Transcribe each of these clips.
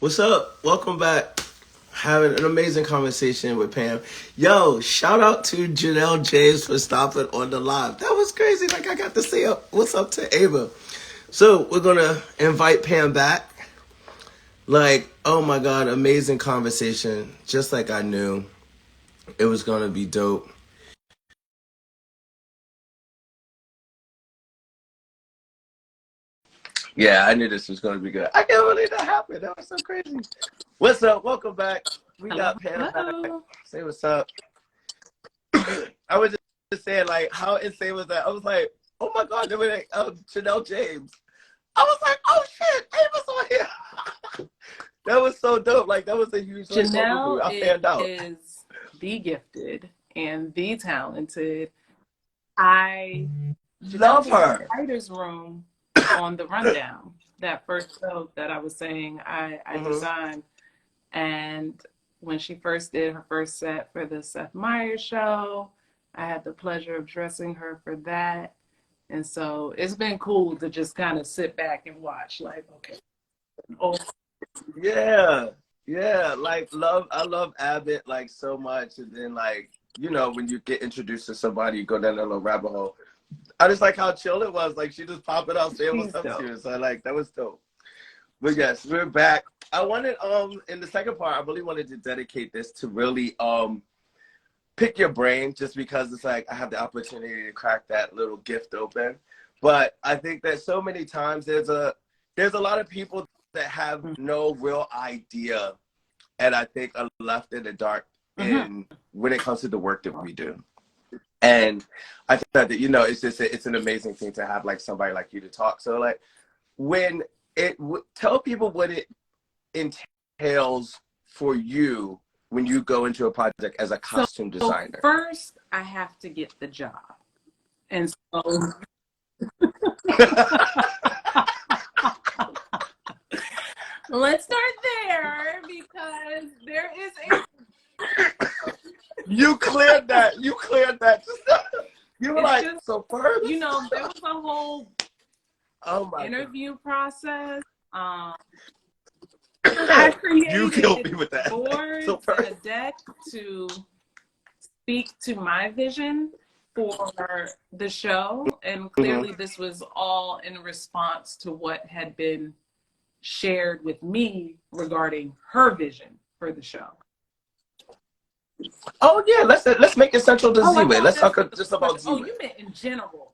What's up? Welcome back. Having an amazing conversation with Pam. Yo, shout out to Janelle James for stopping on the live. That was crazy. Like I got to say what's up to Ava. So we're gonna invite Pam back. Like, oh my god, amazing conversation. Just like I knew it was gonna be dope. Yeah, I knew this was gonna be good. I can't believe that happened. That was so crazy. What's up? Welcome back. We Hello. got Pam back. Hello. Say what's up. I was just saying, like, how insane was that? I was like, oh my god, they were like, Chanel James. I was like, oh shit, Ava's on here. That was so dope. Like, that was a huge Janelle I fanned out. is the gifted and the talented. I love her. Writer's room on the rundown. That first show that I was saying I designed, and when she first did her first set for the Seth Meyers show, I had the pleasure of dressing her for that. And so it's been cool to just kind of sit back and watch, like, okay. Oh. Yeah. Like, I love Abbott, like, so much. And then, like, you know, when you get introduced to somebody, you go down a little rabbit hole. I just like how chill it was. Like, she just popping out saying what's up to you. So, like, that was dope. But yes, we're back. I wanted, in the second part, I really wanted to dedicate this to really, pick your brain, just because it's like I have the opportunity to crack that little gift open. But I think that so many times there's a lot of people that have no real idea, and I think are left in the dark in when it comes to the work that we do. And I think that, you know, it's an amazing thing to have like somebody like you to talk. So like, when tell people what it entails for you when you go into a project as a costume designer. So first, I have to get the job. And so let's start there, because there is a You cleared that. You were like, just, so first, you know, there was a whole interview process. I created boards and a deck to speak to my vision for the show, and clearly this was all in response to what had been shared with me regarding her vision for the show. Oh yeah, let's make it central to Z-Way. Let's talk just about Z-Way. Oh, you meant in general.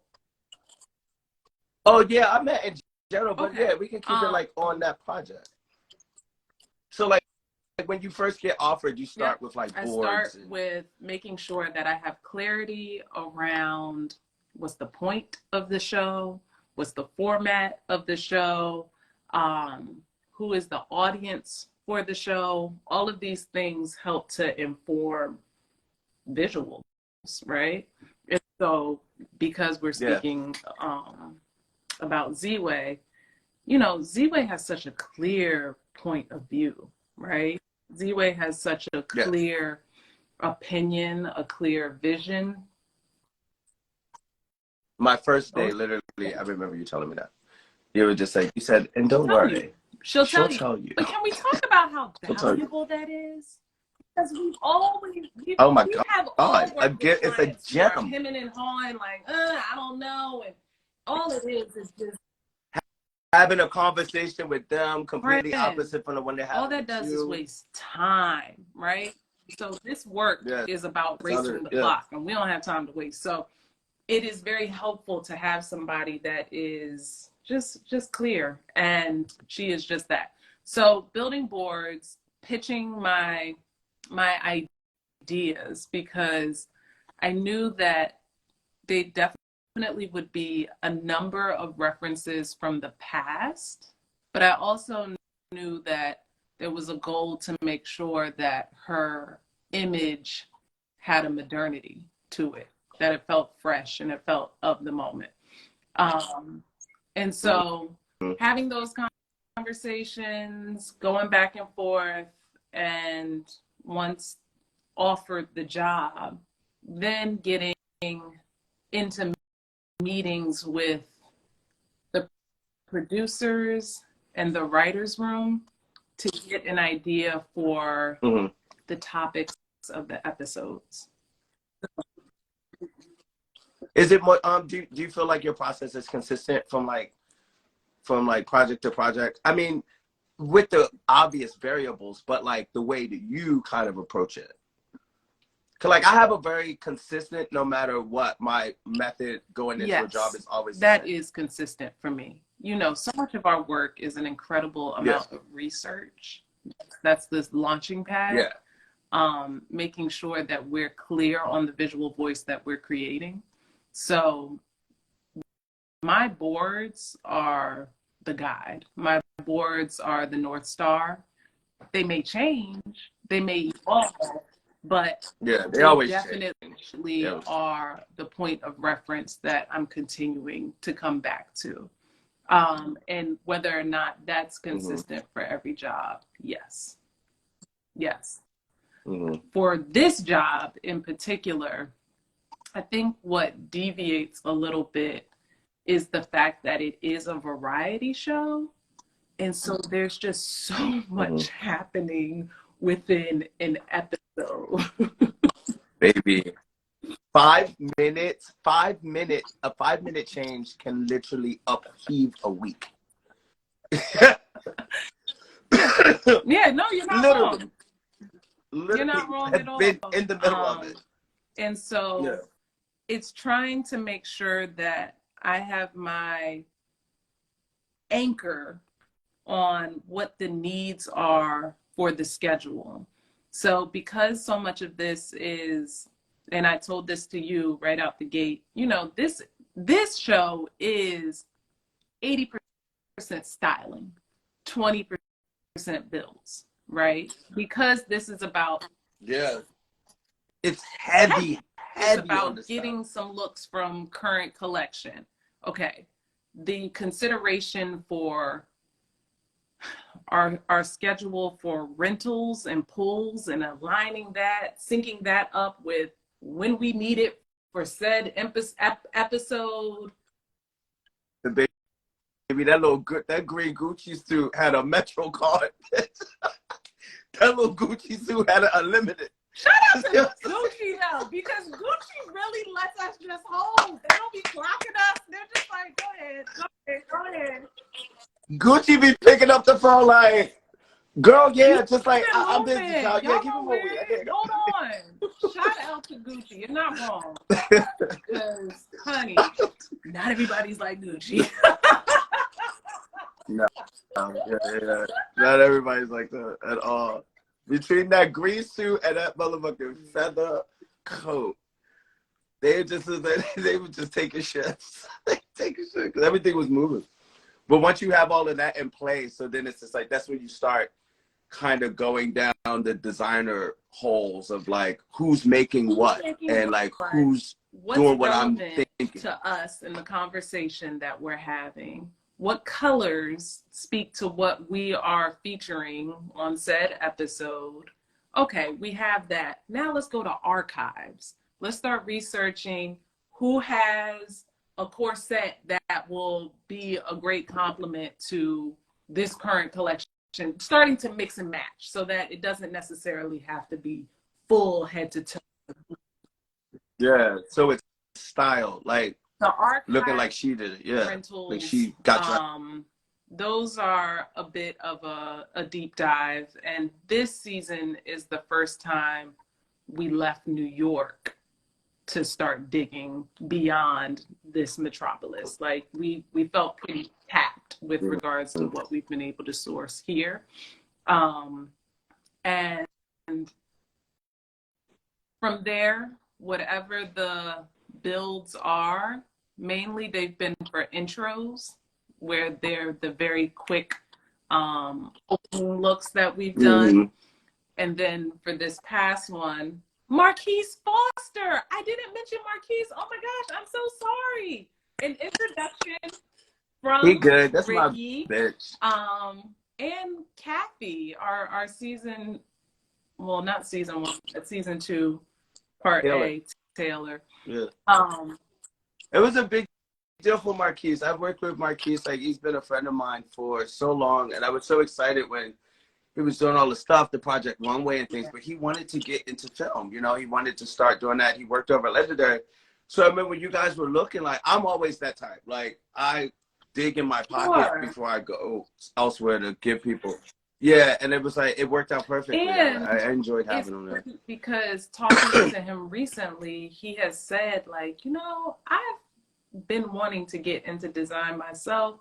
Oh yeah, I meant in general, but yeah, we can keep it like on that project. So like when you first get offered, you start with like boards. I start with making sure that I have clarity around what's the point of the show, what's the format of the show, who is the audience for the show. All of these things help to inform visuals, right? And so because we're speaking about Z-Way, you know, Z-Way has such a clear point of view, right? Z-Way has such a clear opinion, a clear vision. My first day, literally, I remember you telling me that. You would just say, you said, and don't worry. She'll tell you. But can we talk about how valuable that is? Because we've always, we have all worked with it's a gem. Hemming and hawing, like, I don't know. And all it is just having a conversation with them completely opposite from the one they have. All that does is waste time, right? So this work is about racing the clock, and we don't have time to waste. So it is very helpful to have somebody that is just clear, and she is just that. So building boards, pitching my ideas, because I knew that they definitely would be a number of references from the past, but I also knew that there was a goal to make sure that her image had a modernity to it, that it felt fresh and it felt of the moment. And so having those conversations, going back and forth, and once offered the job, then getting into meetings with the producers and the writers' room to get an idea for Mm-hmm. the topics of the episodes. Is it more? Do you feel like your process is consistent from project to project? I mean, with the obvious variables, but like the way that you kind of approach it. Cause like I have a very consistent, no matter what, my method going into a job is always the that same. is consistent for me. You know, so much of our work is an incredible amount of research. That's this launching pad. Yeah. Making sure that we're clear on the visual voice that we're creating. So my boards are the guide. My boards are the North Star. They may change, they may evolve, but they always definitely are the point of reference that I'm continuing to come back to. And whether or not that's consistent for every job, yes. For this job in particular, I think what deviates a little bit is the fact that it is a variety show. And so there's just so much happening within an episode. Baby. 5 minutes, a 5-minute change can literally upheave a week. Yeah, no, you're not wrong. You're not wrong at all. Been in the middle of it. And so it's trying to make sure that I have my anchor on what the needs are for the schedule. So because so much of this is, and I told this to you right out the gate, you know, this show is 80% styling, 20% builds, right? Because this is about it's heavy. It's about getting some looks from current collection. Okay. The consideration for our schedule for rentals and pulls and aligning that, syncing that up with when we need it for said episode. The baby, that green Gucci suit had a Metro card. That little Gucci suit had an unlimited. Shut up to Gucci though, because Gucci really lets us just hold. They don't be clocking us. They're just like, go ahead. Gucci be picking up the phone like, girl, just like, I'm busy, child. Yeah, keep it moving. Hold on. Shout out to Gucci. You're not wrong. Because, honey, not everybody's like Gucci. No. Not everybody's like that at all. Between that green suit and that motherfucking feather coat, they were just taking shifts. Because everything was moving. But once you have all of that in place, so then it's just like, that's when you start kind of going down the designer holes of like, who's making what and like who's doing what I'm thinking. To us in the conversation that we're having, what colors speak to what we are featuring on said episode? Okay, we have that. Now let's go to archives. Let's start researching who has a corset that will be a great complement to this current collection, starting to mix and match so that it doesn't necessarily have to be full head to toe. Yeah, so it's style, like the archive looking like she did it. Rentals, like she got those are a bit of a deep dive, and this season is the first time we left New York to start digging beyond this metropolis. Like we felt pretty tapped with regards to what we've been able to source here. And from there, whatever the builds are, mainly they've been for intros where they're the very quick opening looks that we've done. And then for this past one, Marquise Foster. I didn't mention Marquise. Oh my gosh, I'm so sorry. An introduction from That's Ricky, my bitch. And Kathy, our season, well, not season one, but season 2, part A, Taylor. Yeah. It was a big deal for Marquise. I've worked with Marquise, like he's been a friend of mine for so long, and I was so excited when he was doing all the stuff, the Project Runway and things, but he wanted to get into film. You know, he wanted to start doing that. He worked over at Legendary. So I remember when you guys were looking, like, I'm always that type. Like, I dig in my pocket before I go elsewhere to give people. Yeah, and it was like, it worked out perfectly. And I enjoyed having it's him there. because talking to him recently, he has said, like, you know, I've been wanting to get into design myself.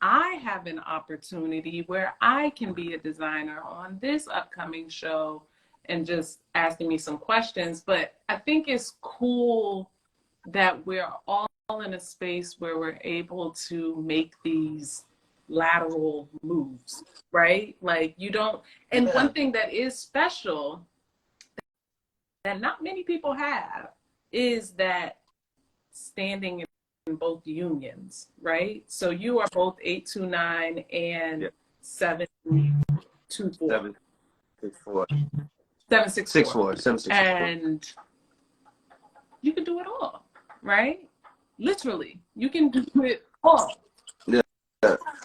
I have an opportunity where I can be a designer on this upcoming show, and just asking me some questions. But I think it's cool that we're all in a space where we're able to make these lateral moves, right? Like, you don't, and one thing that is special that not many people have is that standing in both unions, right? So you are both 829 and 724. 764. 764. 764. And you can do it all, right? Literally, you can do it all. Yeah.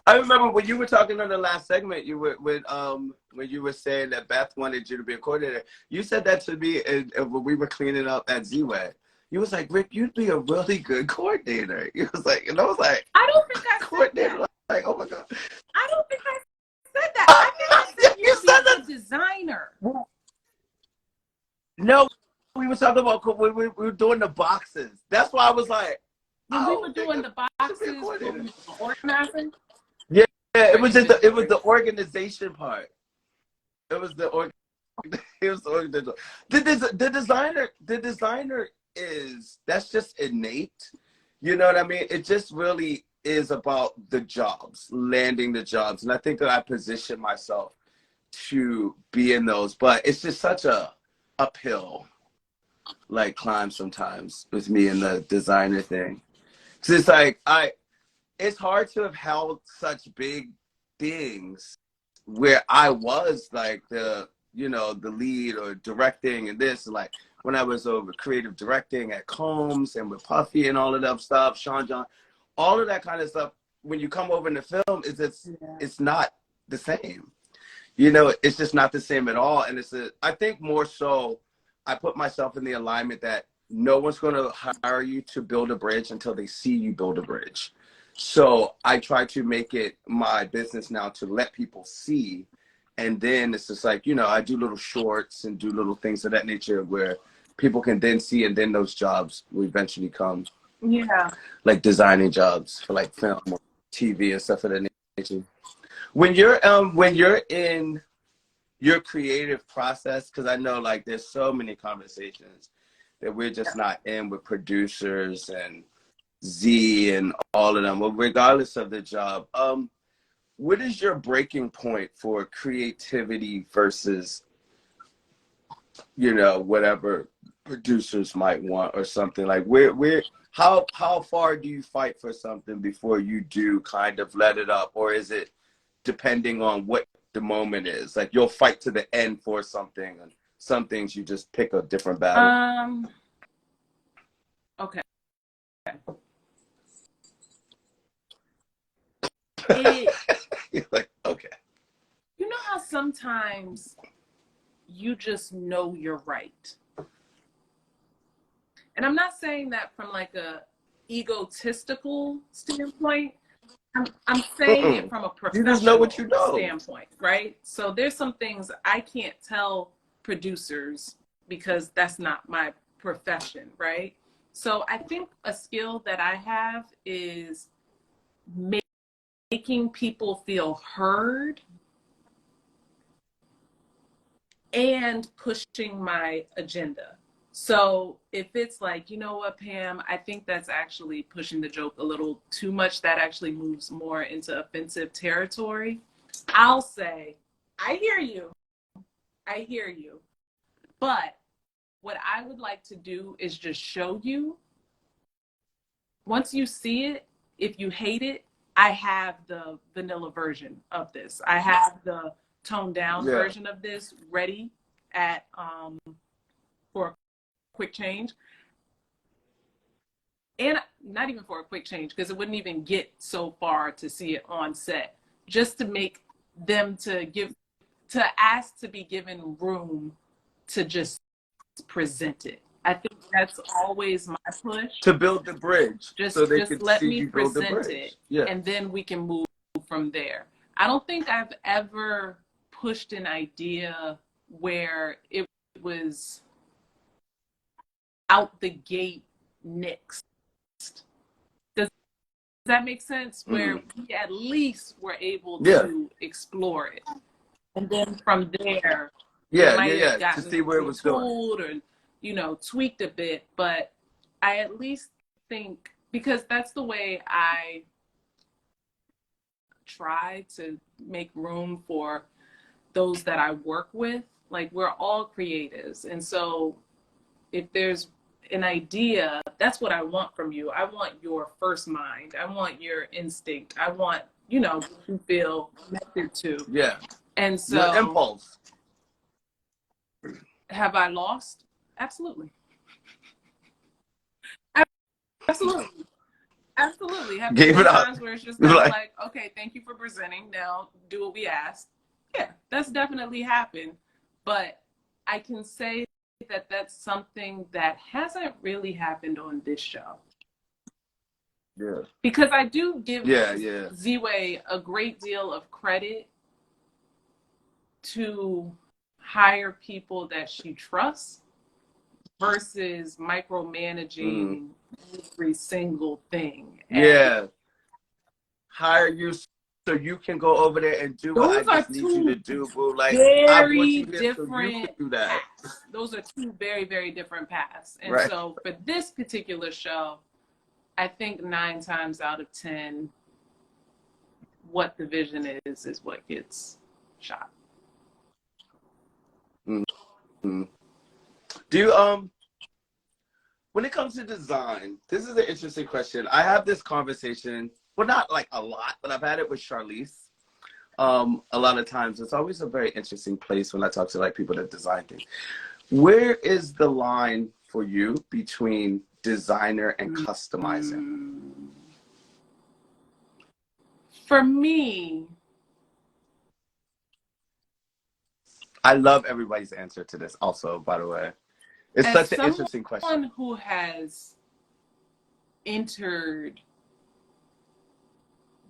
I remember when you were talking on the last segment, you were when you were saying that Beth wanted you to be a coordinator. You said that to me when we were cleaning up at Z-Way. You was like, Rick, you'd be a really good coordinator. You was like, and I was like, I don't think I coordinator. said that. Like, oh my God. I don't think I said that. I think I said you said that. A designer. No, we were talking about we were doing the boxes. That's why I was like, when we were doing the boxes, organizing. Yeah, it was just the organization part. It was the organization. The designer is, that's just innate. You know what I mean? It just really is about the jobs, landing the jobs, and I think that I position myself to be in those. But it's just such a uphill like climb sometimes with me and the designer thing. Cause it's like it's hard to have held such big things where I was like the lead or directing and this, like when I was over creative directing at Combs and with Puffy and all of that stuff, Sean John, all of that kind of stuff. When you come over in the film, it's not the same. You know, it's just not the same at all. And I think more so, I put myself in the alignment that no one's going to hire you to build a bridge until they see you build a bridge. So I try to make it my business now to let people see. And then it's just like, I do little shorts and do little things of that nature where people can then see, and then those jobs will eventually come. Yeah. Like designing jobs for like film or TV and stuff of that nature. When you're in your creative process, because I know like there's so many conversations that we're just not in with producers and Z and all of them, well, regardless of the job. What is your breaking point for creativity versus, whatever producers might want or something? Like how far do you fight for something before you do kind of let it up? Or is it depending on what the moment is? Like you'll fight to the end for something, and some things you just pick a different battle. Okay. You're like, okay. You know how sometimes you just know you're right. And I'm not saying that from like a egotistical standpoint. I'm saying it from a professional you just know what you know. standpoint, right? So there's some things I can't tell producers because that's not my profession, right? So I think a skill that I have is making people feel heard and pushing my agenda. So if it's like, you know what, Pam, I think that's actually pushing the joke a little too much. That actually moves more into offensive territory. I'll say, I hear you. But what I would like to do is just show you. Once you see it, if you hate it, I have the vanilla version of this. I have the toned down version of this ready at for a quick change. And not even for a quick change, because it wouldn't even get so far to see it on set, just to make them to to ask to be given room to just present it. I think that's always my push. To build the bridge, so they Just could let see me you build the present bridge. it, Yeah. and then we can move from there. I don't think I've ever pushed an idea where it was out the gate nixed. Does that make sense? Where we at least were able to explore it. And then from there, might have gotten to see where it was retooled or, you know, tweaked a bit. But I at least think, because that's the way I try to make room for those that I work with. Like, we're all creatives. And so if there's an idea, that's what I want from you. I want your first mind. I want your instinct. I want, you know, what you feel connected to. Yeah. And so, your impulse. Have I lost? Absolutely. Absolutely. Absolutely. Have there been times where it's just kind of like, okay, thank you for presenting. Now do what we asked. Yeah, that's definitely happened. But I can say that that's something that hasn't really happened on this show. Yeah. Because I do give Z-Way a great deal of credit to hire people that she trusts versus micromanaging every single thing. And hire you so you can go over there and do what I just need you to do, boo. Like, very different do that. paths. Those are two very, very different paths. And so for this particular show, I think 9 times out of 10, what the vision is what gets shot. Mm-hmm. Do you, when it comes to design, this is an interesting question. I have this conversation, well, not like a lot, but I've had it with Charlize. A lot of times. It's always a very interesting place when I talk to like people that design things. Where is the line for you between designer and customizing? For me, I love everybody's answer to this also, by the way. It's such an interesting question. Someone who has entered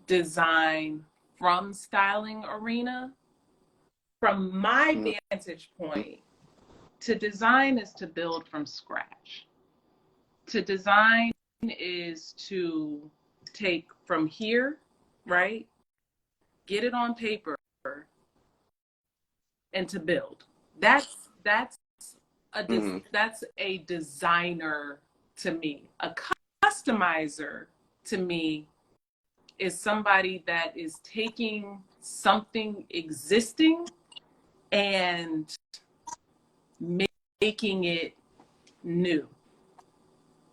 design from styling arena, from my vantage point, to design is to build from scratch. To design is to take from here, right? Get it on paper and to build. That's a designer to me. A customizer to me is somebody that is taking something existing and making it new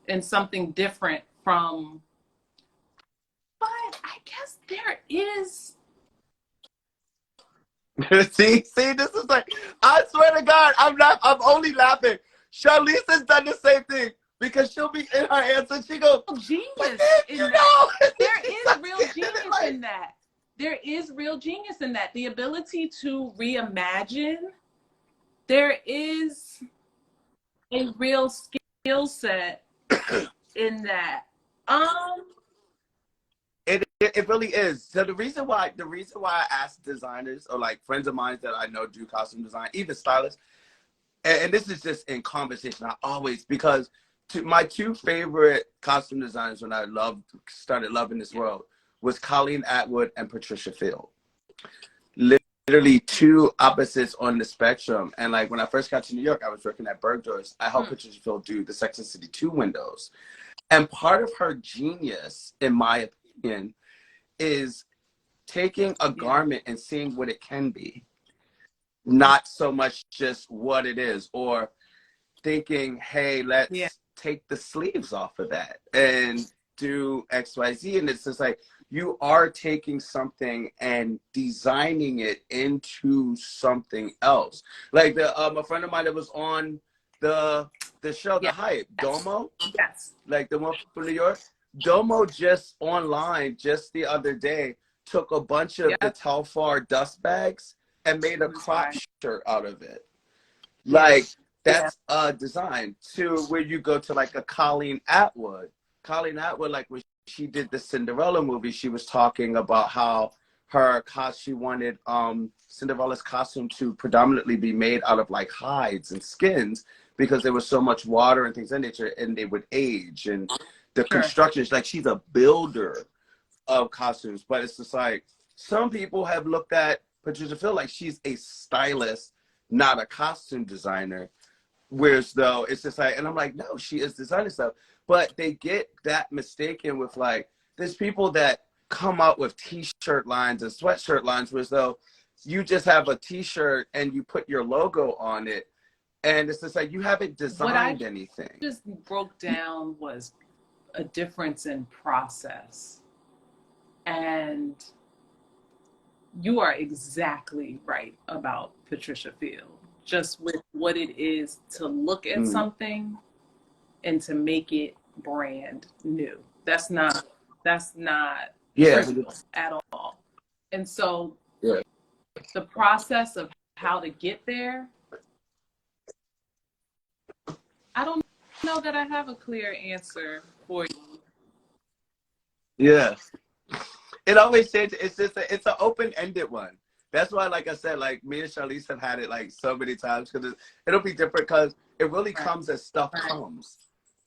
and something different from. But I guess there is. see, this is like, I swear to God, I'm only laughing. Charlize has done the same thing because she'll be in her answer. She goes, genius in you that. know? There is real genius in that. There is real genius in that. The ability to reimagine. There is a real skill set in that. It really is. So the reason why I ask designers or like friends of mine that I know do costume design, even stylists, and this is just in conversation, I always, because my 2 favorite costume designers when I started loving this world was Colleen Atwood and Patricia Field. Literally 2 opposites on the spectrum. And like when I first got to New York, I was working at Bergdorf's. I helped Patricia Field do the Sex and City 2 windows. And part of her genius, in my opinion, is taking a garment and seeing what it can be, not so much just what it is, or thinking, hey, let's take the sleeves off of that and do XYZ. And it's just like, you are taking something and designing it into something else. Like a friend of mine that was on the show, The Hype, Domo. Yes. Like the one from New York. Domo just online, just the other day, took a bunch of the Telfar dust bags and made a crop shirt out of it. Yeah. Like, that's a design. To where you go to like a Colleen Atwood. Colleen Atwood, like when she did the Cinderella movie, she was talking about how she wanted Cinderella's costume to predominantly be made out of like hides and skins because there was so much water and things in nature, and they would age. And the construction is like, she's a builder of costumes. But it's just like, some people have looked at Patricia Phil like she's a stylist, not a costume designer. Whereas though it's just like, and I'm like, no, she is designing stuff. But they get that mistaken with like, there's people that come out with t-shirt lines and sweatshirt lines, whereas though you just have a t-shirt and you put your logo on it, and it's just like, you haven't designed anything. Just broke down was a difference in process. And you are exactly right about Patricia Field, just with what it is to look at something and to make it brand new. That's not trivial at all. And so the process of how to get there, I don't know that I have a clear answer for you. Yeah. It always changes. It's just it's an open-ended one. That's why, like I said, like me and Charlize have had it like so many times, because it'll be different, because it really comes as stuff comes.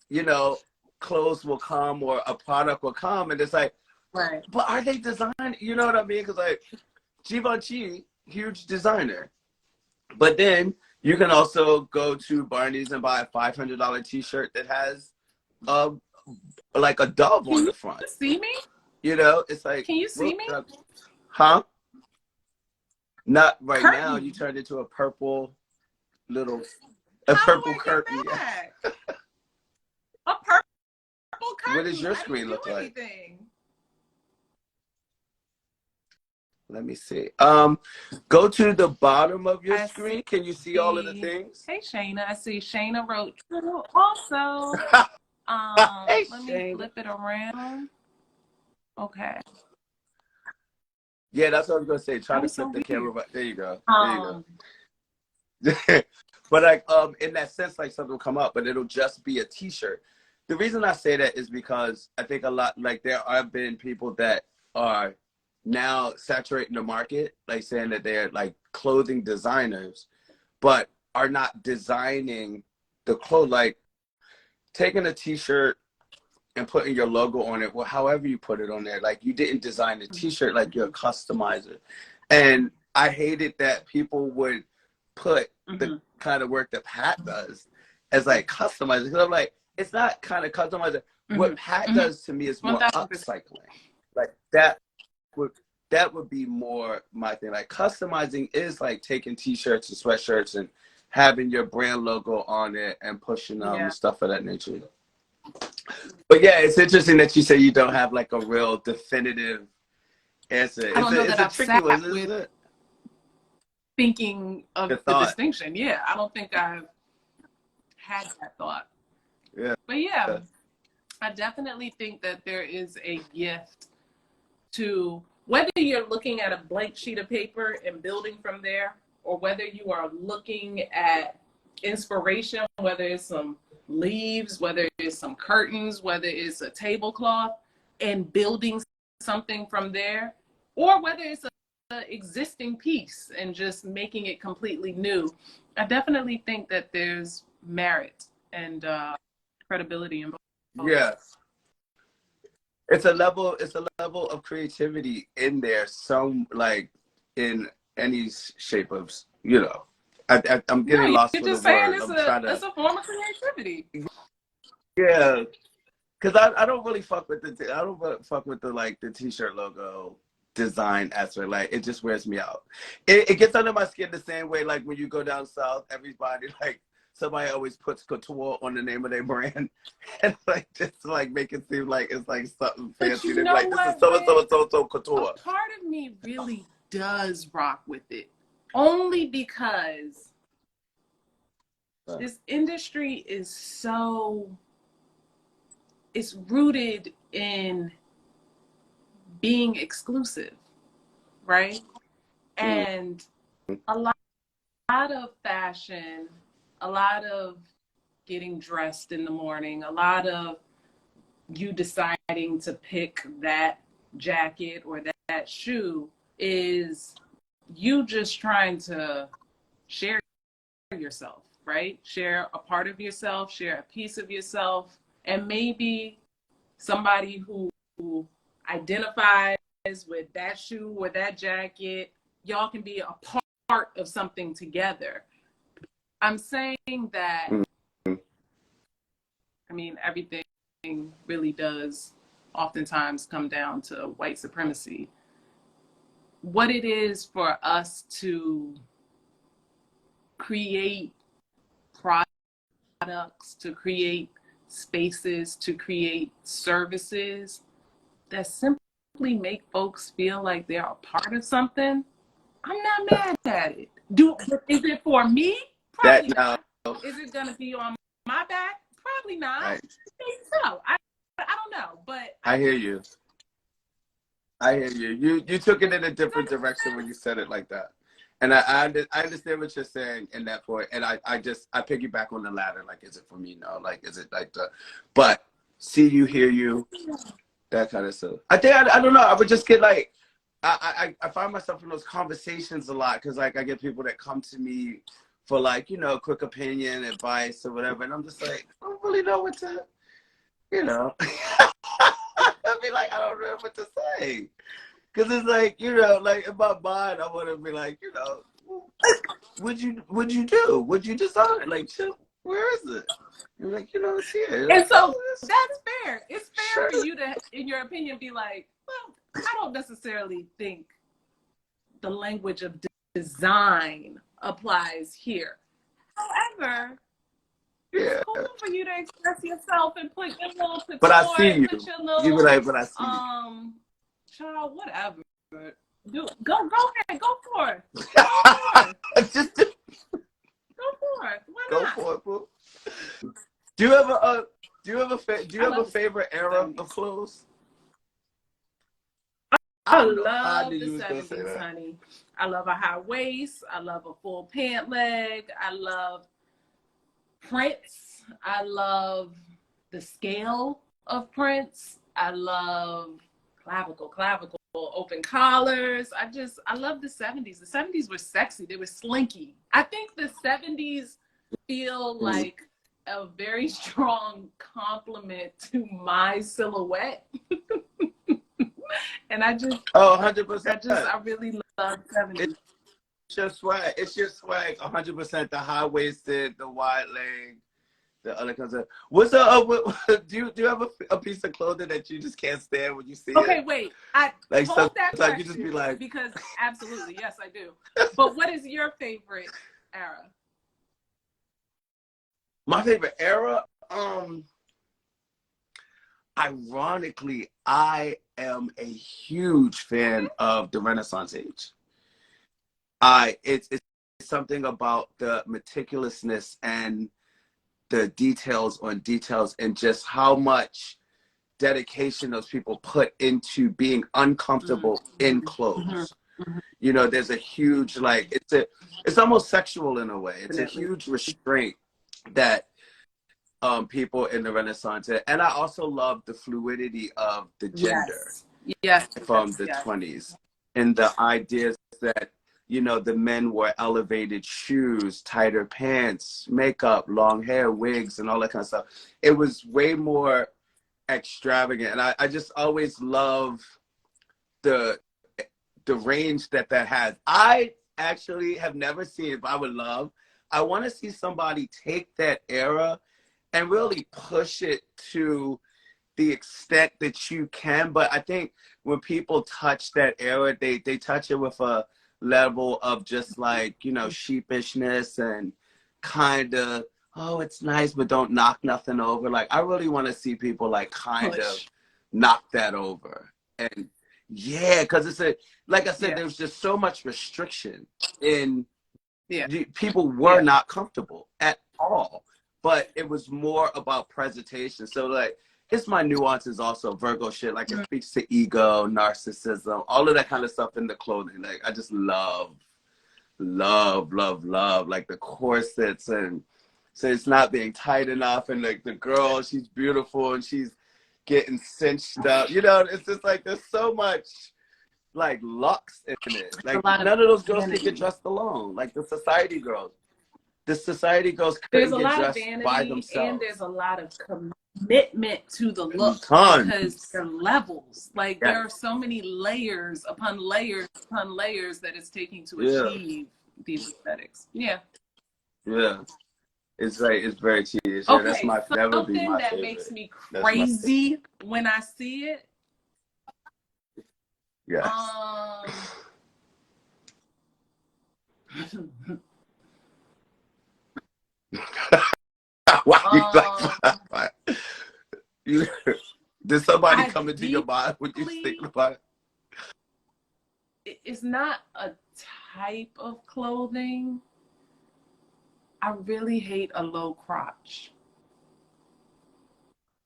You know, clothes will come or a product will come, and it's like, but are they designed? You know what I mean? Because like Givenchy, huge designer, but then you can also go to Barney's and buy a $500 T-shirt that has like a dove on the front. Can you see me? You know, it's like, can you see me? Huh? Not right now. You turned into a purple little, purple curtain. Yeah. A purple curtain. What does your screen look like? Let me see. Go to the bottom of your screen. Can you see all of the things? Hey, Shayna. I see Shayna wrote true also. Hey, let me flip it around. Okay. Yeah, that's what I was gonna say. Try to flip the camera, but there you go. There you go. But like, in that sense, like, something will come up, but it'll just be a T-shirt. The reason I say that is because I think a lot, like, there have been people that are now saturating the market, like saying that they're like clothing designers, but are not designing the clothes. Like taking a T-shirt and putting your logo on it, well, however you put it on there, like you didn't design the T-shirt, like you're a customizer. And I hated that people would put the kind of work that Pat does as like customizing. Because I'm like, it's not kind of customizing. What Pat does to me is more upcycling. Like that would be more my thing. Like customizing is like taking T-shirts and sweatshirts and having your brand logo on it and pushing stuff of that nature. But yeah, it's interesting that you say you don't have like a real definitive answer. I don't know that I've tricky one, with isn't it? Thinking of the distinction. Yeah, I don't think I've had that thought. Yeah. But yeah, I definitely think that there is a gift to whether you're looking at a blank sheet of paper and building from there, or whether you are looking at inspiration, whether it's some leaves, whether it's some curtains, whether it's a tablecloth, and building something from there, or whether it's an existing piece and just making it completely new. I definitely think that there's merit and credibility involved. Yes. It's a level of creativity in there, some like in any shape of, you know. I'm getting lost for the word. It's a form of creativity. Yeah, because I don't really fuck with the like the T-shirt logo design aspect. Like it just wears me out. It gets under my skin the same way like when you go down south, everybody like somebody always puts couture on the name of their brand and like just to like make it seem like it's like something fancy. They're like, this is so couture. A part of me really does rock with it. Only because this industry is it's rooted in being exclusive, right? And A lot of fashion, a lot of getting dressed in the morning, a lot of you deciding to pick that jacket or that shoe is you just trying to share yourself, right? Share a part of yourself, share a piece of yourself, and maybe somebody who identifies with that shoe or that jacket, y'all can be a part of something together. I'm saying that, I mean, everything really does oftentimes come down to white supremacy. What it is for us to create products, to create spaces, to create services that simply make folks feel like they're a part of something, I'm not mad at it. Is it for me? Probably not. Is it gonna be on my back? Probably not. Right. So I don't know, but I hear you. I hear you. You took it in a different direction when you said it like that. And I understand what you're saying in that point. And I piggyback on the latter. Like, is it for me? No. Like, is it like the, but see you, hear you, that kind of stuff. I think, I don't know. I would just get like, I find myself in those conversations a lot. Cause like I get people that come to me for like, you know, quick opinion, advice or whatever. And I'm just like, I don't really know what to, you know. I be like, I don't know what to say. Cause it's like, you know, like in my mind, I want to be like, you know, what'd you do? What'd you decide? Like, where is it? You're like, you know, it's here. And so that's fair. It's fair for you to, in your opinion, be like, well, I don't necessarily think the language of design applies here. However, it's cool for you to express yourself and put your little couture, but I see you. Put your little, you be like, but I see you. Child, whatever. Go ahead, go for it. Go for it. Just go for it. Why not? Go for it, boo. Do you have a favorite era of clothes? I love the 70s, honey. I love a high waist. I love a full pant leg. I love prints. I love the scale of prints. I love clavicle, open collars. I love the 70s. The 70s were sexy. They were slinky. I think the 70s feel like a very strong compliment to my silhouette. And I just, 100%. I really love 70s. It's your swag. It's your swag. 100%. The high waisted, the wide leg, the other kinds of. What's do you have a piece of clothing that you just can't stand when you see it? Okay, wait. I like hold that question, you just be like, because absolutely, yes, I do. But what is your favorite era? My favorite era, ironically, I am a huge fan of the Renaissance age. It's something about the meticulousness and the details on details and just how much dedication those people put into being uncomfortable in clothes. You know, there's a huge, like, it's almost sexual in a way. It's a huge restraint that people in the Renaissance, and I also love the fluidity of the gender from the 20s, and the ideas that, you know, the men wore elevated shoes, tighter pants, makeup, long hair, wigs, and all that kind of stuff. It was way more extravagant, and I just always love the range that has. I actually have never seen, but I want to see somebody take that era and really push it to the extent that you can. But I think when people touch that era, they touch it with a level of just like, you know, sheepishness and kind of, oh, it's nice, but don't knock nothing over. Like, I really want to see people like kind of knock that over. And yeah, because it's like I said, there's just so much restriction in, people were not comfortable at all. But it was more about presentation. So like, it's my nuances also, Virgo shit. Like, it speaks to ego, narcissism, all of that kind of stuff in the clothing. Like, I just love love, like the corsets, and so it's not being tight enough, and like the girl, she's beautiful and she's getting cinched up. You know, it's just like there's so much like lux in it. Like none of those girls can get dressed alone. Like the society girls. The society girls There's couldn't a get lot of dressed by vanity themselves. and there's a lot of commitment to the look Tons. because there are levels. Like Yeah. there are so many layers upon layers upon layers that it's taking to achieve these aesthetics. Yeah. Yeah. It's very tedious. Okay, That's my never be something my that favorite. makes me crazy when I see it. Yes. Why you did somebody come into your mind when you think about it? It's not a type of clothing. I really hate a low crotch.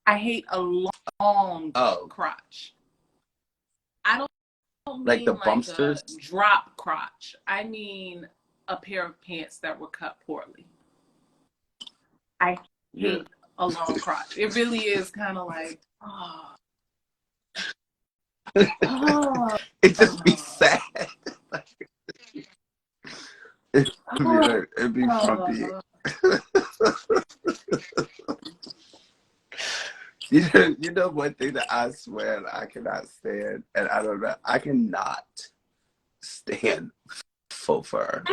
I hate a long crotch. I don't mean like the bumpsters, a drop crotch. I mean a pair of pants that were cut poorly. I hate a long crotch. It really is kind of like, it just be sad. It'd be frumpy. You know one thing that I swear I cannot stand, and I don't know, I cannot stand faux fur.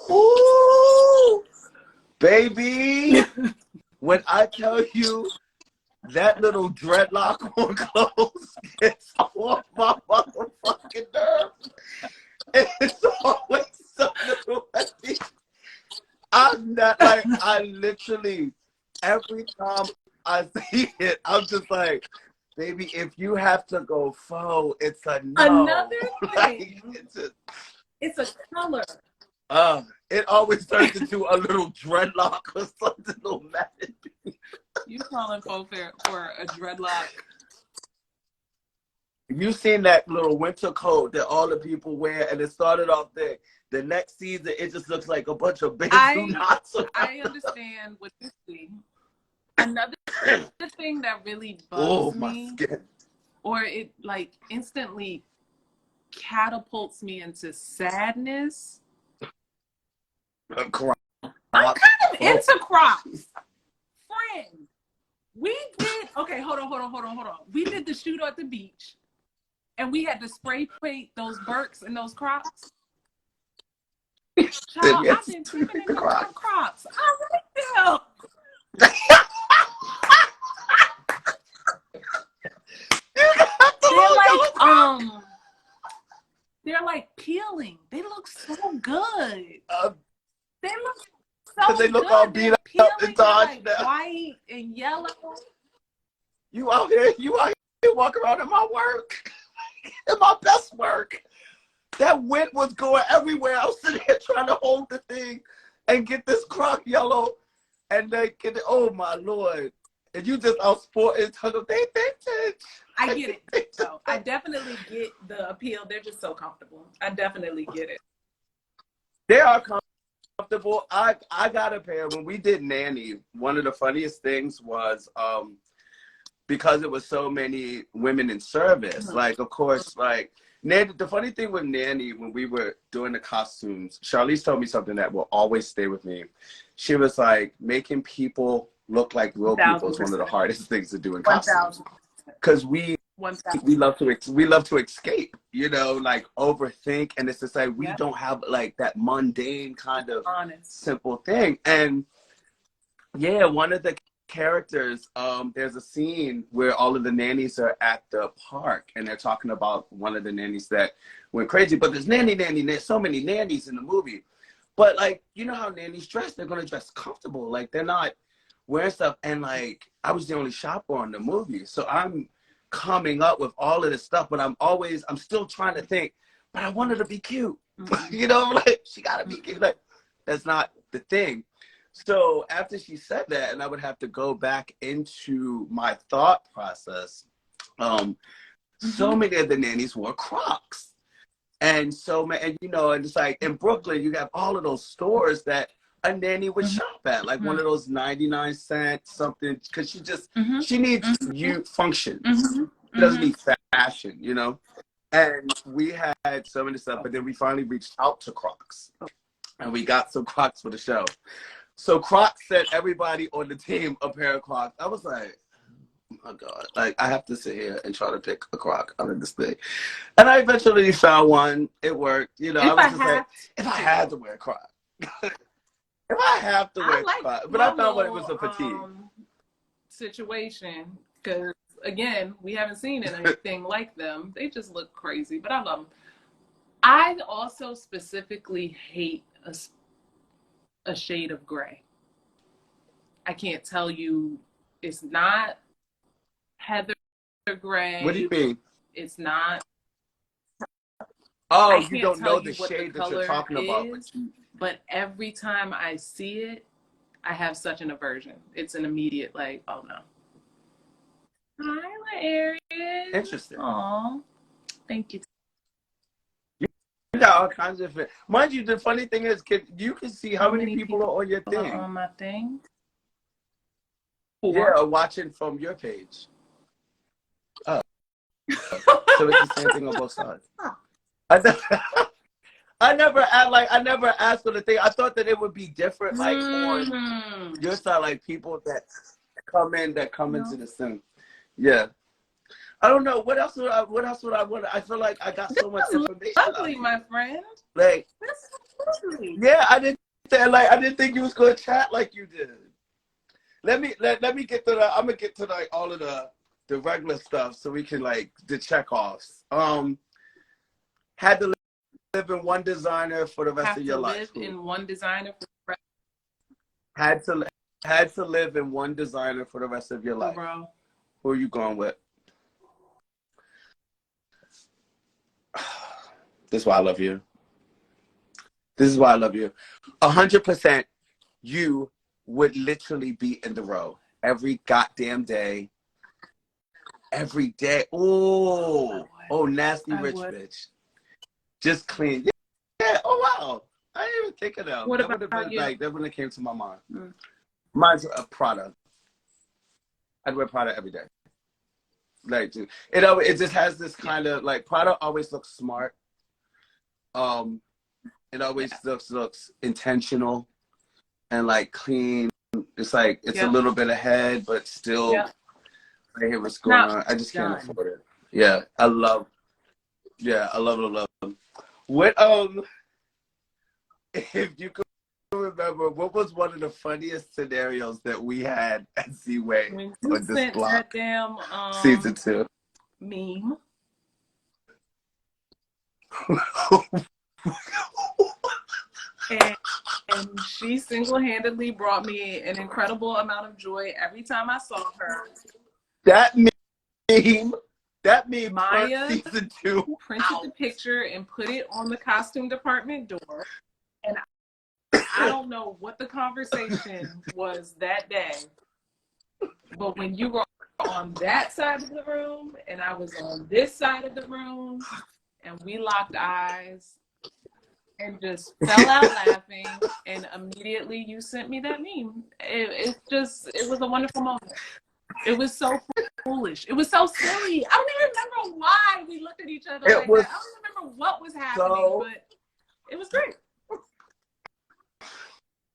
Ooh, baby, when I tell you that little dreadlock on clothes gets off my motherfucking nerves, it's always so little. I'm not like, I literally, every time I see it, I'm just like, baby, if you have to go faux, it's a no. Another thing, like, it's a color. It always turns into a little dreadlock or something. Little method. You calling faux for a dreadlock? You seen that little winter coat that all the people wear, and it started off there. The next season, it just looks like a bunch of big knots. I understand what you're saying. Another thing that really bugs me, or it like instantly catapults me into sadness. I'm kind of into crops. Friend, we did, okay, hold on. We did the shoot at the beach, and we had to spray paint those Birks and those Crocs. Child, I've been tripping in my Crocs. I like them. They're like peeling. They look so good. They look so they look good. all beat up and dodged like white and yellow. You out here walking around in my work, in my best work. That wind was going everywhere. I was sitting here trying to hold the thing and get this Croc yellow, and they get it. Oh my Lord! And you just out sporting, talking, they vintage. I get it. So I definitely get the appeal. They're just so comfortable. I definitely get it. They are comfortable. I got a pair. When we did Nanny, one of the funniest things was because it was so many women in service. Like, of course, like Nanny. The funny thing with Nanny, when we were doing the costumes, Charlize told me something that will always stay with me. She was like, making people look like real people is one of the hardest things to do in costumes. Because we love to escape, you know, like overthink, and it's just like we don't have like that mundane kind of simple thing. And yeah, one of the characters, there's a scene where all of the nannies are at the park, and they're talking about one of the nannies that went crazy. But there's there's so many nannies in the movie. But like, you know how nannies dress? They're gonna dress comfortable. Like they're not wearing stuff. And like, I was the only shopper on the movie, so I'm coming up with all of this stuff, but I'm still trying to think, but I want her to be cute. You know, like she gotta be cute. Like that's not the thing. So after she said that, and I would have to go back into my thought process, so many of the nannies wore Crocs. And so, man, and you know, and it's like in Brooklyn, you have all of those stores that a nanny would Mm-hmm. shop at, like one of those 99-cent something, because Mm-hmm. she needs Mm-hmm. you function. Mm-hmm. She doesn't need fashion, you know. And we had some of this stuff, but then we finally reached out to Crocs, and we got some Crocs for the show. So Crocs sent everybody on the team a pair of Crocs. I was like, oh my God, like I have to sit here and try to pick a Croc out of this thing. And I eventually found one. It worked. You know, I was just like, if I had to wear a Croc. If I have to wear a Croc. But I found one, it was a fatigue. Situation, because again, we haven't seen anything like them. They just look crazy, but I love them. I also specifically hate a shade of gray. I can't tell you, it's not heather gray. What do you mean? It's not. Oh, you don't know the shade that you're talking about. But every time I see it, I have such an aversion. It's an immediate, like, oh no. Hi, Aries. Interesting. Aw, thank you. You got all kinds of, mind you, the funny thing is, you can see how many people are on your thing. On my thing? 4. Yeah, watching from your page. Oh. So it's the same thing on both sides. I never asked for the thing. I thought that it would be different, like on your side, like people that come into the thing. Yeah. I don't know. What else would I want? I feel like I got so much information. Lovely, my friend. Like, that's lovely. Yeah, I didn't think you was gonna chat like you did. Let me get to I'm gonna get to like all of the regular stuff so we can like the check-offs. Had to live in one designer for the rest of your life. Live in one designer for the rest. Had to live in one designer for the rest of your life. Bro. Who are you going with? This is why I love you. This is why I love you. 100%, you would literally be in the row every goddamn day. Every day. Oh, nasty rich bitch. Just clean. Yeah. Oh wow. I didn't even think of that. What that about would have been you? like that when it came to my mind. Mine's a Prada. I'd wear Prada every day. Like, dude, it just has this kind of like Prada always looks smart. It always looks intentional and like clean. It's like it's a little bit ahead, but still. I hear what's going on. I just can't afford it. Yeah, I love it. What if you could remember, what was one of the funniest scenarios that we had at Z-Way on this block? Damn, season 2 meme. And she single-handedly brought me an incredible amount of joy every time I saw her. That meme, Maya season 2 printed the picture and put it on the costume department door. And I don't know what the conversation was that day, but when you were on that side of the room and I was on this side of the room and we locked eyes and just fell out laughing, and immediately you sent me that meme. It was a wonderful moment. It was so foolish. It was so silly. I don't even remember why we looked at each other like that. I don't remember what was happening, but it was great.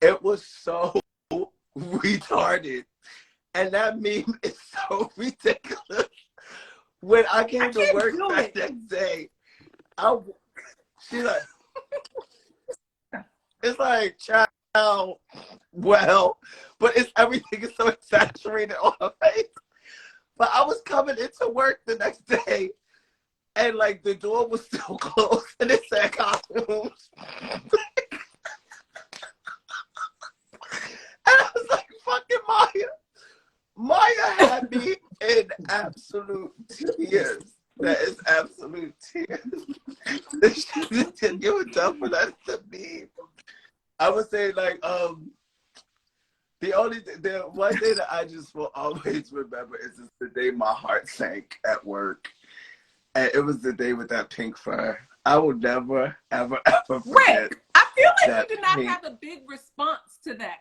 It was so retarded. And that meme is so ridiculous. When I came to work that next day, she's like, it's like, child, well, but everything is so exaggerated on her face. But I was coming into work the next day, and like the door was still closed, and it said costumes. And I was like, fucking Maya. Maya had me in absolute tears. That is absolute tears. She didn't give a damn for that to me. I would say like the one day that I just will always remember is just the day my heart sank at work. And it was the day with that pink fur. I will never, ever, ever forget. Rick, I feel like you did not pink... have a big response to that.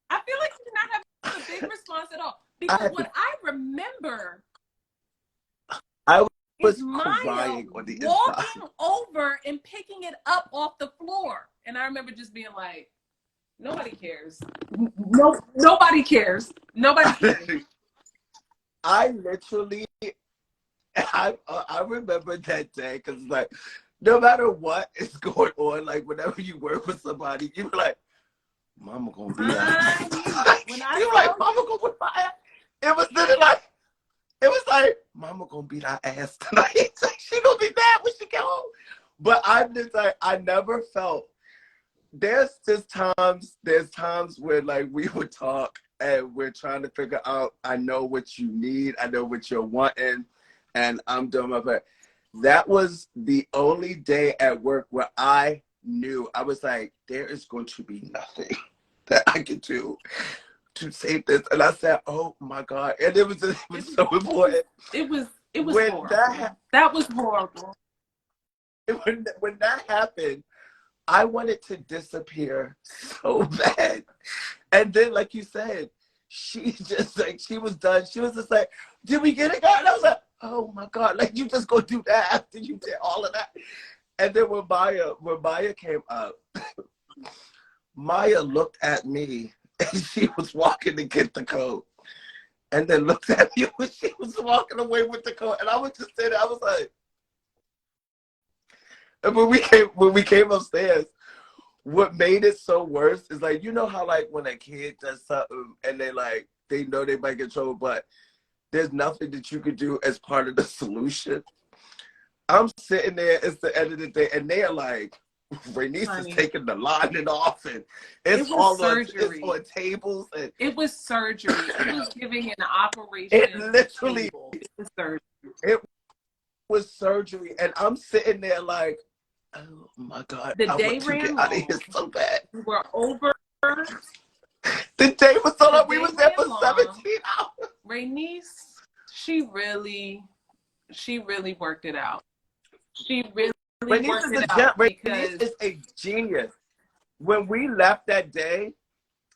I feel like you did not have a big response at all. Because what I remember, I was Maya crying on the walking inside. over and picking it up off the floor. And I remember just being like, nobody cares. No, nobody cares. Nobody cares. I literally, I remember that day because like, no matter what is going on, like whenever you work with somebody, you're like, Mama gonna be out. You're like, Mama gonna be out. It was literally like, it was like, Mama gonna beat our ass tonight. She gonna be mad when she get home. But I'm just like, I never felt. There's times where like we would talk and we're trying to figure out. I know what you need. I know what you're wanting, and I'm doing my best. That was the only day at work where I knew. I was like, there is going to be nothing that I can do to save this. And I said, oh my God. And it was so important. It was when horrible. That was horrible. When that happened, I wanted to disappear so bad. And then, like you said, she just like, she was done. She was just like, did we get it, God? And I was like, oh my God, like you just go do that after you did all of that. And then when Maya came up, Maya looked at me and she was walking to get the coat. And then looked at me when she was walking away with the coat. And I was just sitting there, I was like, and when we came upstairs, what made it so worse is like, you know how like when a kid does something and they know they might get trouble, but there's nothing that you could do as part of the solution. I'm sitting there, it's the end of the day, and they are like, Renice is taking the lining off, and it's all surgery. It's on tables. And it was surgery. It was giving an operation. It literally, it was surgery. It was surgery, and I'm sitting there like, oh my God, the I day want to ran get long. out of here so bad. We were over. The day was so long. We was there for 17 hours. Renice, she really worked it out. She really worked it out. Renice is a genius. When we left that day,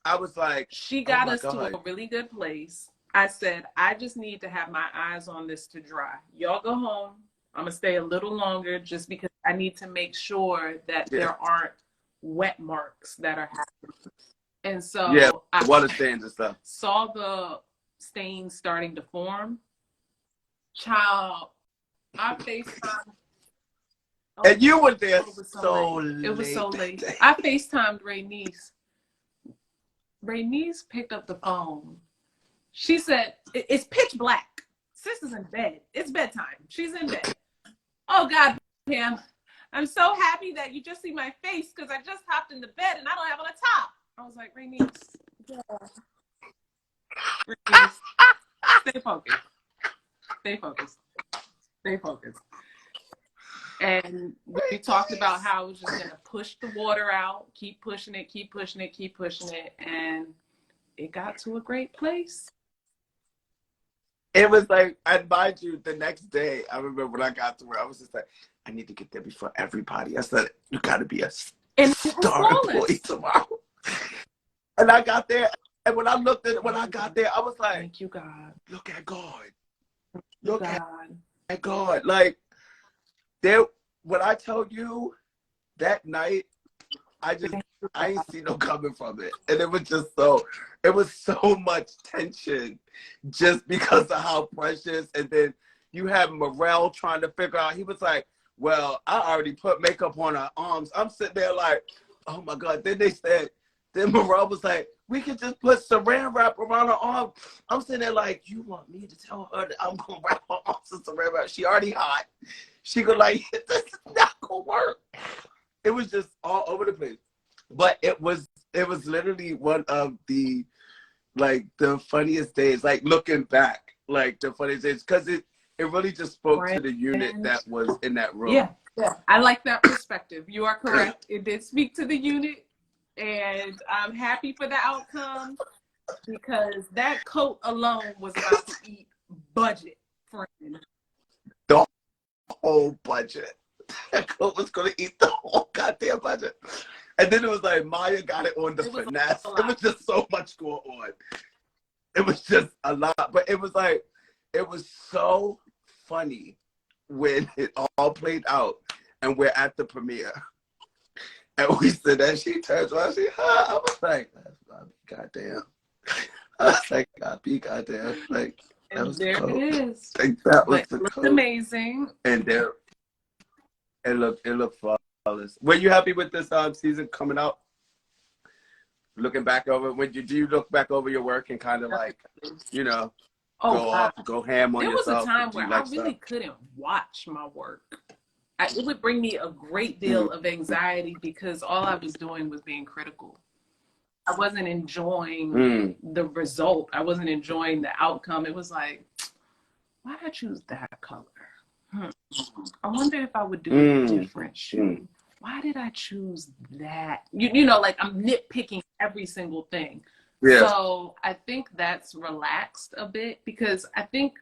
I was like, she got us to a really good place. I said, I just need to have my eyes on this to dry. Y'all go home. I'm going to stay a little longer just because I need to make sure that there aren't wet marks that are happening. And so I water stains and stuff. Saw the stains starting to form. Child, I FaceTimed. And you were there so late. It was so late. I FaceTimed Renice. Renice picked up the phone. She said, it's pitch black. Sister's in bed. It's bedtime. She's in bed. Oh, God, Pam. I'm so happy that you just see my face because I just hopped in the bed and I don't have on a top. I was like, Renice, Renice, stay focused. Stay focused. Stay focused. And we talked about how I was just going to push the water out, keep pushing it, keep pushing it, keep pushing it. And it got to a great place. It was like, and mind you, the next day, I remember when I got to where I was just like, I need to get there before everybody. I said, you got to be a star employee tomorrow. And I got there, and when I got there, I was like, thank you, God. Look at God. Look at God. Like, when I tell you that night, I ain't see no coming from it. And it was so much tension just because of how precious. And then you have Morel trying to figure out, he was like, well, I already put makeup on her arms. I'm sitting there like, oh my God. Then Morel was like, we could just put saran wrap around her arm. I'm sitting there like, you want me to tell her that I'm going to wrap her arms in saran wrap? She already hot. She go like, this is not going to work. It was just all over the place. But it was literally one of the funniest days, like looking back, like the funniest days, because it really just spoke to the unit that was in that room. Yeah. I like that perspective. You are correct. It did speak to the unit, and I'm happy for the outcome because that coat alone was about to eat budget, friend. whole budget. That girl was gonna eat the whole goddamn budget. And then it was like Maya got it on the finesse. It was just so much going on. It was just a lot. But it was like, it was so funny when it all played out and we're at the premiere. And we said that she turns around, I was like, goddamn. I was like, God be goddamn. Like, that And was there cool. it is. Like, that was but the it looked code. amazing. And there, it looked flawless. Were you happy with this season coming out? Looking back over, do you look back over your work and kind of like, you know, go ham on yourself? There was a time where I really couldn't watch my work. It would bring me a great deal of anxiety because all I was doing was being critical. I wasn't enjoying the result. I wasn't enjoying the outcome. It was like, why did I choose that color? I wonder if I would do a different shoe. Why did I choose that? You know, like I'm nitpicking every single thing. Yeah. So I think that's relaxed a bit because I think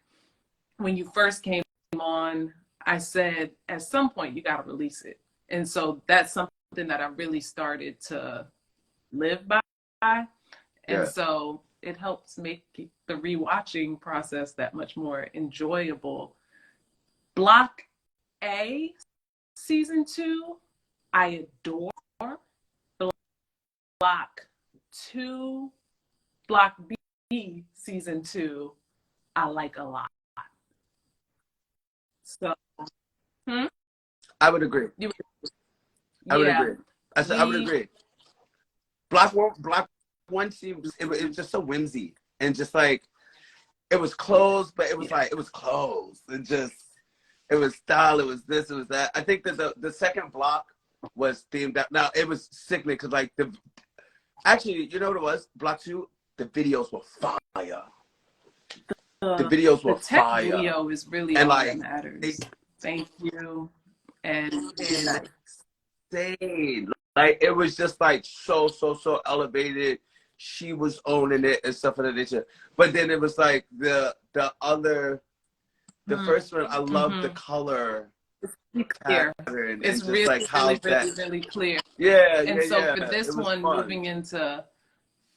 when you first came on, I said at some point you got to release it. And so that's something that I really started to live by. And so it helps make the rewatching process that much more enjoyable. Block A, season 2, I adore. Block 2, Block B, season 2, I like a lot. So, I would agree. I would agree. I said I would agree. Block one seems it was just so whimsy and just like it was closed, but it was like it was closed. It was style, it was this, it was that. I think that the second block was themed out. Now it was sickening because like actually, you know what it was? Block 2, the videos were fire. The videos were fire. The tech video is really all that matters. Thank you. And insane. Like it was just like so elevated. She was owning it and stuff of that nature. But then it was like the first one, I love the color. Clear. It's really, like really clear. Yeah. And so for this one, moving into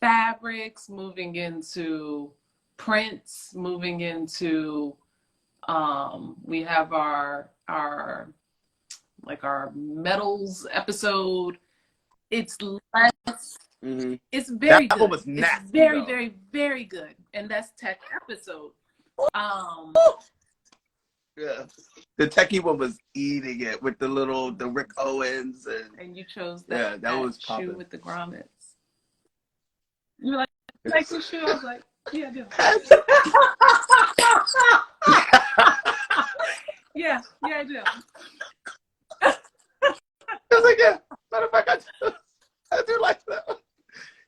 fabrics, moving into prints, moving into we have our metals episode. It's less. It's very good. One was nasty, it's very, very, very good, and that's tech episode. Yeah, the techie one was eating it with the Rick Owens and you chose that. Yeah, that was shoe with the grommets. You were like the shoe? I was like, yeah, I do. yeah, I do. I was like, yeah, matter of fact, I do like that one.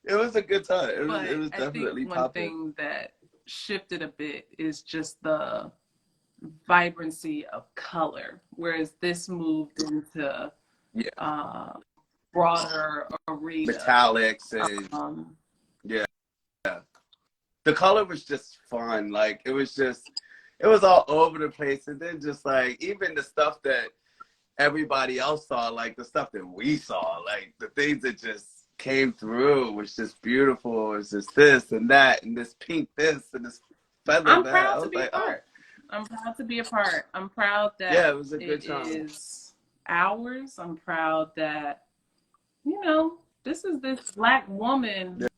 It was a good time. It was definitely popping. One thing that shifted a bit is just the vibrancy of color, whereas this moved into broader arena. Metallics and the color was just fun. Like it was all over the place, and then just like even the stuff that everybody else saw, like the stuff that we saw, like the things that just came through was just beautiful. It's just this and that and this pink this and this feather. I'm proud to be a part. I'm proud to be a part. I'm proud that it was a good time. It is ours. I'm proud that, you know, this is this Black woman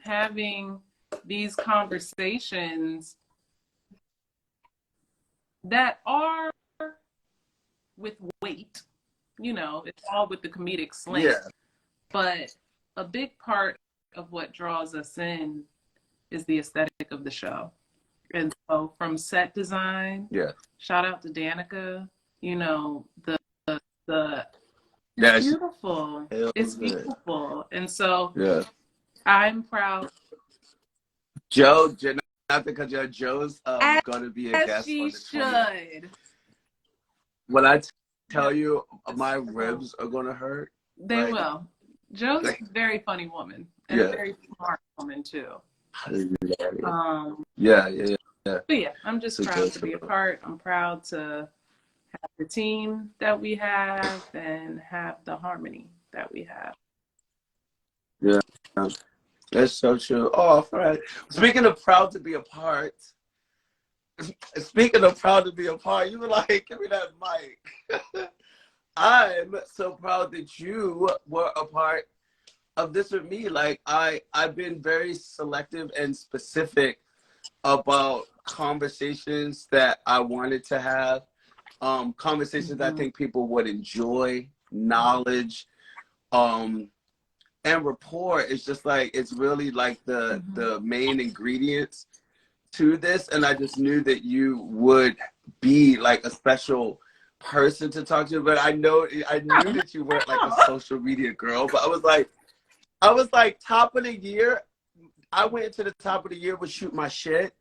having these conversations that are with weight. You know, it's all with the comedic slant. Yeah. But a big part of what draws us in is the aesthetic of the show. And so from set design, shout out to Danica, you know, it's beautiful. It's beautiful. And so I'm proud. Joe, not because Joe's going to be a guest on the 20th. When I tell you my ribs are going to hurt. They will. Joe's a very funny woman and a very smart woman too. Yeah. But yeah, I'm just proud to be a part. I'm proud to have the team that we have and have the harmony that we have. Yeah, that's so true. Oh, all right. Speaking of proud to be a part, you were like, give me that mic. I'm so proud that you were a part of this with me. Like I've been very selective and specific about conversations that I wanted to have. Conversations that I think people would enjoy, knowledge, and rapport is just like, it's really like the main ingredients to this. And I just knew that you would be like a special person to talk to. But I knew that you weren't like a social media girl. But I was like top of the year. I went into the top of the year with Shoot My Shit.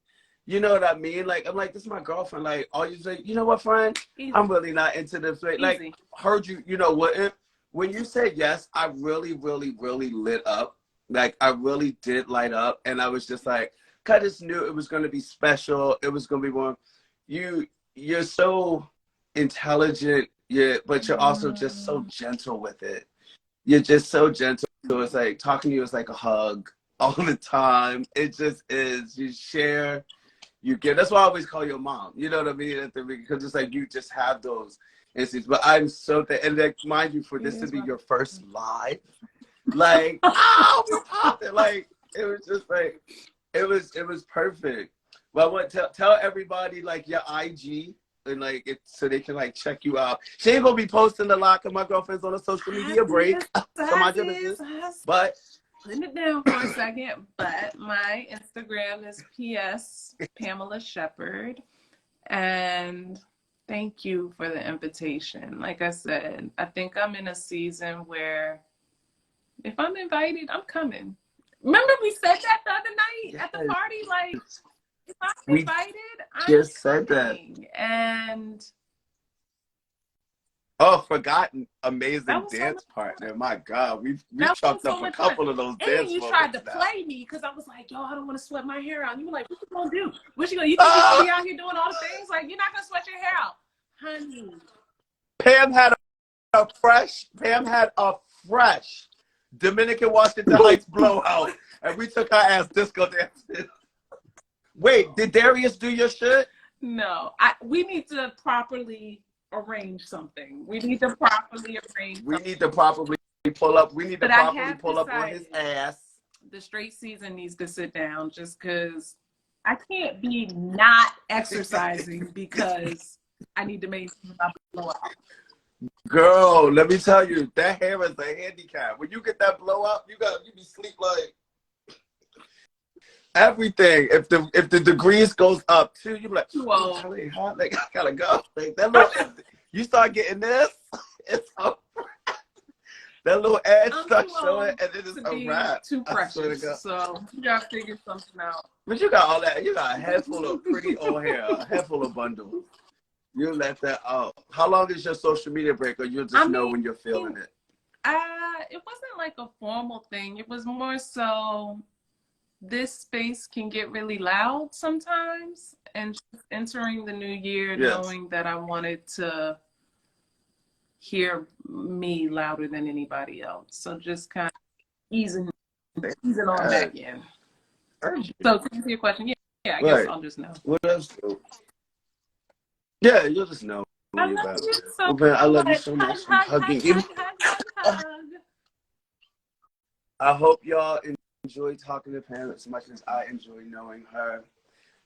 You know what I mean? Like, I'm like, this is my girlfriend. Like, all you say, you know what, friend? Easy. I'm really not into this. Like, Easy. heard you, you know what? When you said yes, I really, really, really lit up. Like, I really did light up. And I was just like, I just knew it was going to be special. It was going to be one. You're so intelligent, but you're also just so gentle with it. You're just so gentle. So it's like, talking to you is like a hug all the time. It just is. You share. You get. That's why I always call your mom. You know what I mean? Because it's like you just have those instincts. But I'm so and like, mind you, for this to be your first live, like, oh, we're popping. Like, it was just like, it was perfect. But I want to tell everybody like your IG and like so they can like check you out. She ain't gonna be posting a lot because my girlfriend's on a social media break. So mind your business. But putting it down for a second, but my Instagram is PS Pamela Shepard. And thank you for the invitation. Like I said, I think I'm in a season where if I'm invited, I'm coming. Remember we said that the other night at the party? Like, if I'm invited, I'm just coming. said that. And forgotten amazing dance partner. My God, we've chalked up a couple of those dance. And you tried to play me because I was like, yo, I don't want to sweat my hair out. You were like, what you gonna do? What you gonna? You think you gonna be out here doing all the things? Like, you're not gonna sweat your hair out, honey. Pam had a fresh Dominican Washington Heights blowout, and we took our ass disco dancing. Wait, did Darius do your shit? No, we need to properly arrange something. We need to properly arrange. We need to properly pull up. We need to properly pull up on his ass. The straight season needs to sit down just because I can't be not exercising because I need to make my blowout. Girl, let me tell you, that hair is a handicap. When you get that blowout, you be sleep like everything. If the degrees goes up too, you be like, oh, really hot. Like, I gotta go. Like that little, you start getting this, it's over. That little edge starts showing, and then it's a wrap. Too precious. So you gotta figure something out. But you got all that. You got a head full of pretty old hair, a head full of bundles. You let that out. How long is your social media break, or you'll just know when you're feeling it? It wasn't like a formal thing. It was more so this space can get really loud sometimes, and just entering the new year knowing that I wanted to hear me louder than anybody else. So just kind of easing on back in. So to answer your question, I guess I'll just know. What else? Yeah, you'll just know. I love you so much. I love you so much. I'm hugging you. I hope y'all enjoy talking to Pam as much as I enjoy knowing her.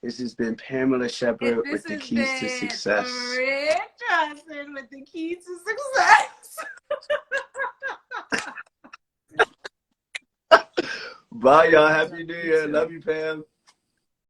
This has been Pamela Shepard with the keys to success. Rick Johnson with the keys to success. Bye, y'all. Happy New Year. Love you, Pam.